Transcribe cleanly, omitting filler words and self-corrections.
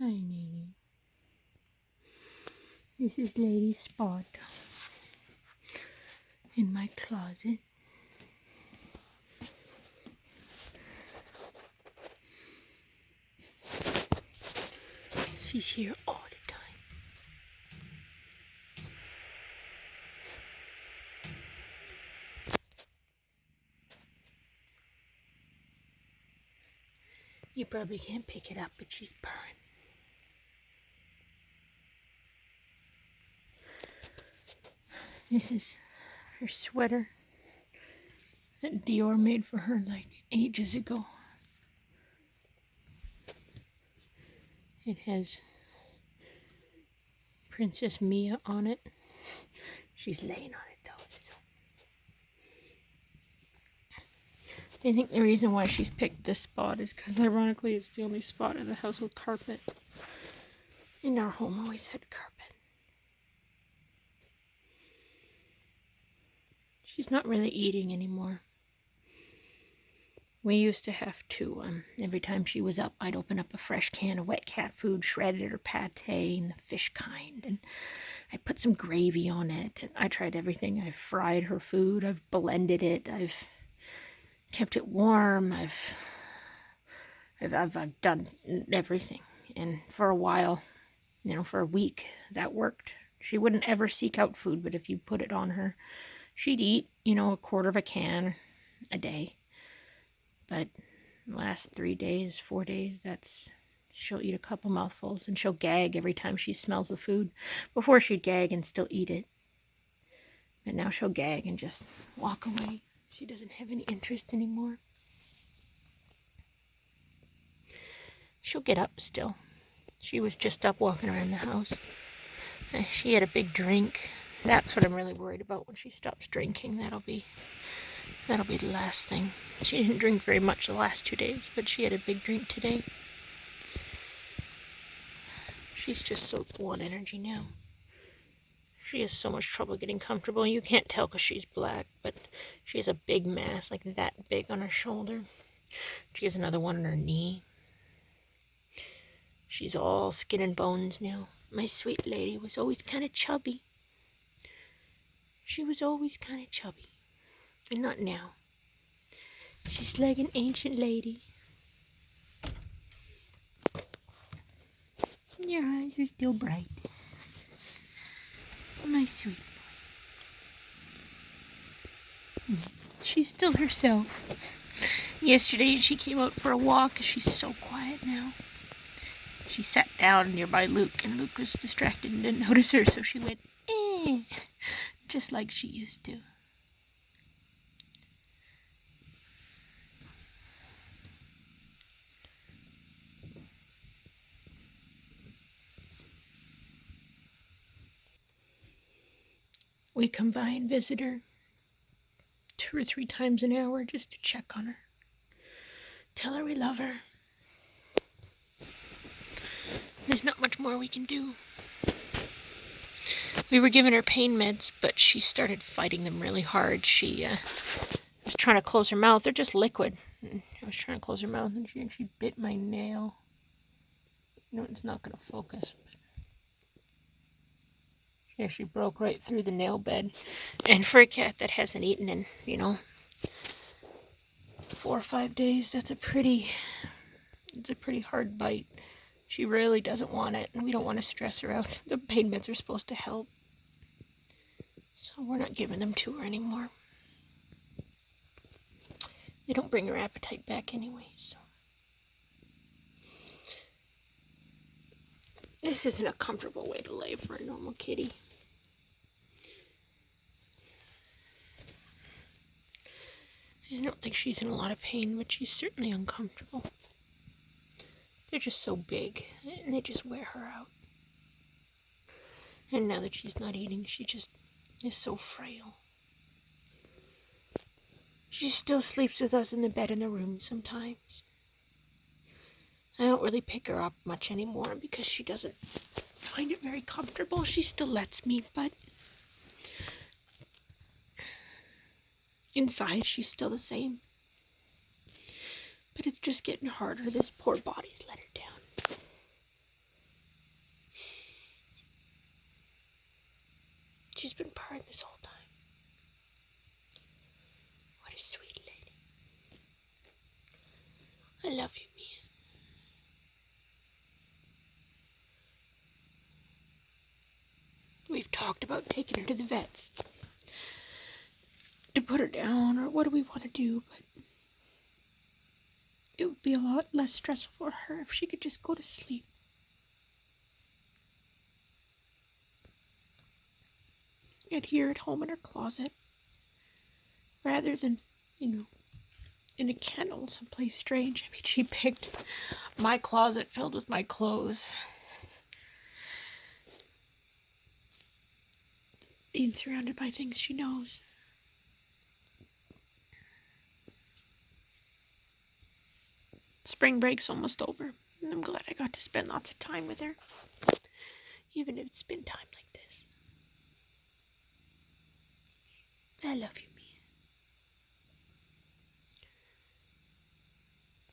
Lady. This is Lady Spot in my closet. She's here all the time. You probably can't pick it up, but she's purring. This is her sweater that Dior made for her like ages ago. It has Princess Mia on it. She's laying on it though, so. I think the reason why she's picked this spot is because ironically it's the only spot in the house with carpet. In our home always had carpet. She's not really eating anymore. We used to have to, every time she was up, I'd open up a fresh can of wet cat food, shredded or pate, and the fish kind, and I put some gravy on it. And I tried everything. I've fried her food, I've blended it, I've kept it warm, I've done everything. And for a while, for a week, that worked. She wouldn't ever seek out food, but if you put it on her, she'd eat, a quarter of a can a day. But the last 3 days, 4 days, she'll eat a couple mouthfuls and she'll gag every time she smells the food. Before she'd gag and still eat it. But now she'll gag and just walk away. She doesn't have any interest anymore. She'll get up still. She was just up walking around the house. She had a big drink. That's what I'm really worried about when she stops drinking. That'll be the last thing. She didn't drink very much the last 2 days, but she had a big drink today. She's just so low on energy now. She has so much trouble getting comfortable. You can't tell because she's black, but she has a big mass, like that big on her shoulder. She has another one on her knee. She's all skin and bones now. My sweet lady was always kind of chubby. She was always kind of chubby. And not now. She's like an ancient lady. Your eyes are still bright. My sweet boy. She's still herself. Yesterday she came out for a walk. She's so quiet now. She sat down nearby Luke, and Luke was distracted and didn't notice her, so she went, eh, just like she used to. We come by and visit her 2 or 3 times an hour just to check on her. Tell her we love her. There's not much more we can do. We were giving her pain meds, but she started fighting them really hard. She was trying to close her mouth. They're just liquid. I was trying to close her mouth, and she actually bit my nail. It's not going to focus. But she broke right through the nail bed. And for a cat that hasn't eaten in, 4 or 5 days, it's a pretty hard bite. She really doesn't want it, and we don't want to stress her out. The pain meds are supposed to help. So we're not giving them to her anymore. They don't bring her appetite back anyway, so. This isn't a comfortable way to lay for a normal kitty. I don't think she's in a lot of pain, but she's certainly uncomfortable. They're just so big, and they just wear her out. And now that she's not eating, she just is so frail. She still sleeps with us in the bed in the room sometimes. I don't really pick her up much anymore because she doesn't find it very comfortable. She still lets me, but inside she's still the same. But it's just getting harder. This poor body's let her down. she's been purring this whole time. What a sweet lady. I love you, Mia. We've talked about taking her to the vets to put her down, or what do we want to do, but it would be a lot less stressful for her if she could just go to sleep. And here at home in her closet, rather than, in a kennel someplace strange. I mean, she picked my closet filled with my clothes. Being surrounded by things she knows. Spring break's almost over, and I'm glad I got to spend lots of time with her. Even if it's been time like this. I love you,